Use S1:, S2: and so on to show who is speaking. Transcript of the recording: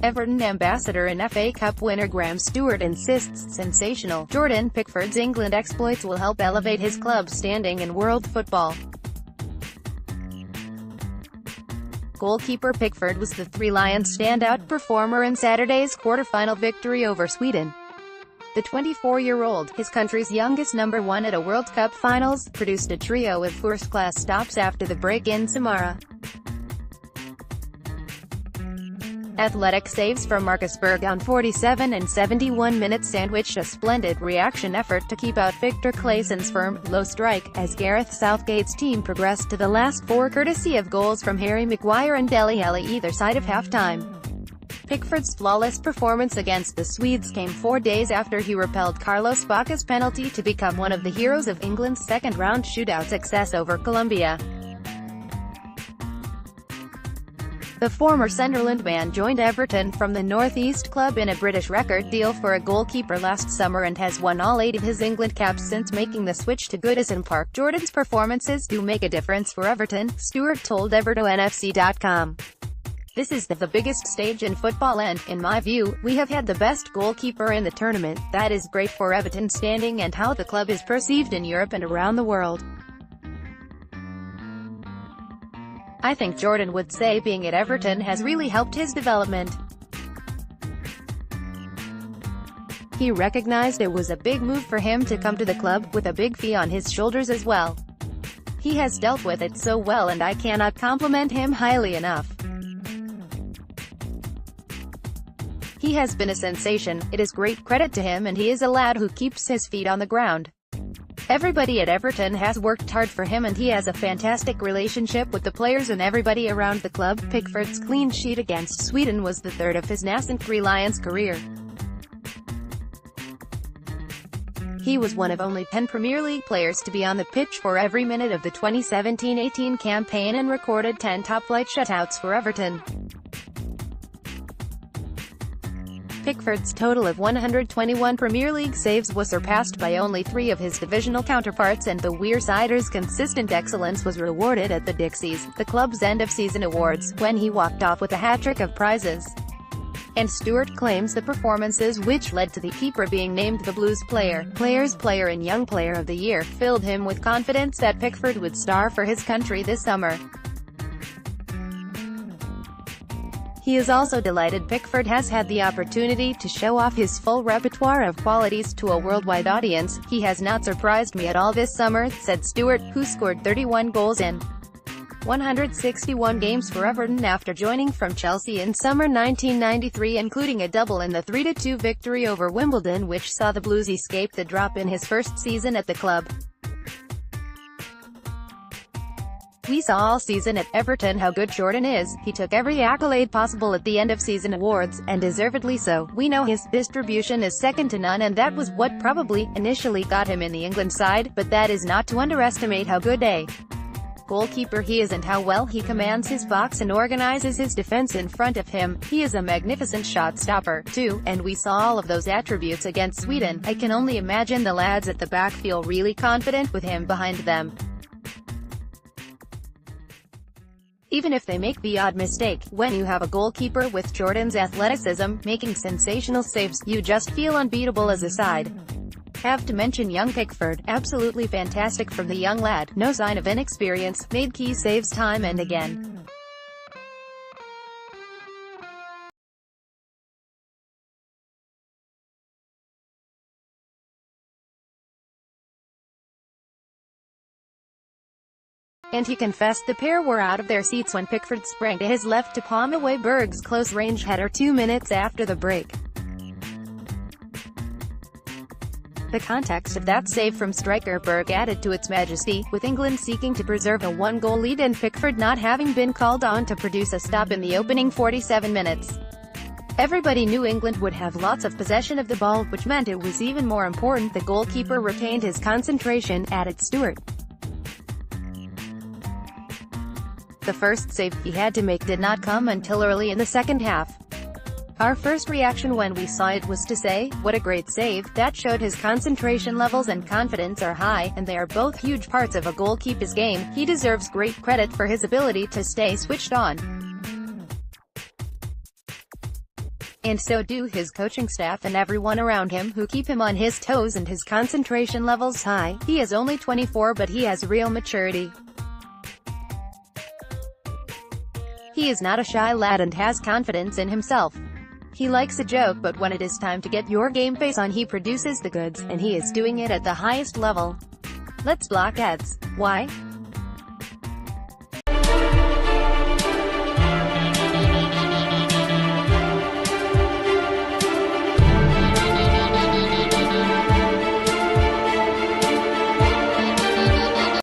S1: Everton ambassador and FA Cup winner Graham Stuart insists sensational Jordan Pickford's England exploits will help elevate his club's standing in world football. Goalkeeper Pickford was the Three Lions standout performer in Saturday's quarter-final victory over Sweden. The 24-year-old, his country's youngest number one at a World Cup finals, produced a trio of first-class stops after the break in Samara. Athletic saves from Marcus Berg on 47 and 71 minutes sandwiched a splendid reaction effort to keep out Victor Claysson's firm, low strike, as Gareth Southgate's team progressed to the last four courtesy of goals from Harry Maguire and Dele Alli either side of half-time. Pickford's flawless performance against the Swedes came 4 days after he repelled Carlos Baca's penalty to become one of the heroes of England's second-round shootout success over Colombia. The former Sunderland man joined Everton from the North East club in a British record deal for a goalkeeper last summer and has won all 8 of his England caps since making the switch to Goodison Park. Jordan's performances do make a difference for Everton, Stuart told EvertonFC.com. This is the biggest stage in football and, in my view, we have had the best goalkeeper in the tournament. That is great for Everton's standing and how the club is perceived in Europe and around the world. I think Jordan would say being at Everton has really helped his development. He recognized it was a big move for him to come to the club, with a big fee on his shoulders as well. He has dealt with it so well and I cannot compliment him highly enough. He has been a sensation, it is great credit to him and he is a lad who keeps his feet on the ground. Everybody at Everton has worked hard for him and he has a fantastic relationship with the players and everybody around the club. Pickford's clean sheet against Sweden was the third of his nascent Three Lions career. He was one of only 10 Premier League players to be on the pitch for every minute of the 2017-18 campaign and recorded 10 top-flight shutouts for Everton. Pickford's total of 121 Premier League saves was surpassed by only 3 of his divisional counterparts, and the Weirsiders' consistent excellence was rewarded at the Dixies, the club's end-of-season awards, when he walked off with a hat-trick of prizes. And Stuart claims the performances which led to the keeper being named the Blues Players' Player and Young Player of the Year filled him with confidence that Pickford would star for his country this summer. He is also delighted Pickford has had the opportunity to show off his full repertoire of qualities to a worldwide audience. He has not surprised me at all this summer, said Stuart, who scored 31 goals in 161 games for Everton after joining from Chelsea in summer 1993, including a double in the 3-2 victory over Wimbledon which saw the Blues escape the drop in his first season at the club. We saw all season at Everton how good Jordan is. He took every accolade possible at the end-of-season awards, and deservedly so. We know his distribution is second to none and that was what probably, initially got him in the England side, but that is not to underestimate how good a goalkeeper he is and how well he commands his box and organizes his defense in front of him. He is a magnificent shot stopper, too, and we saw all of those attributes against Sweden. I can only imagine the lads at the back feel really confident with him behind them. Even if they make the odd mistake, when you have a goalkeeper with Jordan's athleticism, making sensational saves, you just feel unbeatable as a side. Have to mention young Pickford, absolutely fantastic from the young lad, no sign of inexperience, made key saves time and again. And he confessed the pair were out of their seats when Pickford sprang to his left to palm away Berg's close-range header 2 minutes after the break. The context of that save from striker Berg added to its majesty, with England seeking to preserve a 1-goal lead and Pickford not having been called on to produce a stop in the opening 47 minutes. Everybody knew England would have lots of possession of the ball, which meant it was even more important the goalkeeper retained his concentration, added Stuart. The first save he had to make did not come until early in the second half. Our first reaction when we saw it was to say, what a great save. That showed his concentration levels and confidence are high, and they are both huge parts of a goalkeeper's game. He deserves great credit for his ability to stay switched on. And so do his coaching staff and everyone around him, who keep him on his toes and his concentration levels high. He is only 24, but he has real maturity. He is not a shy lad and has confidence in himself. He likes a joke, but when it is time to get your game face on, he produces the goods, and he is doing it at the highest level. Let's block ads. Why?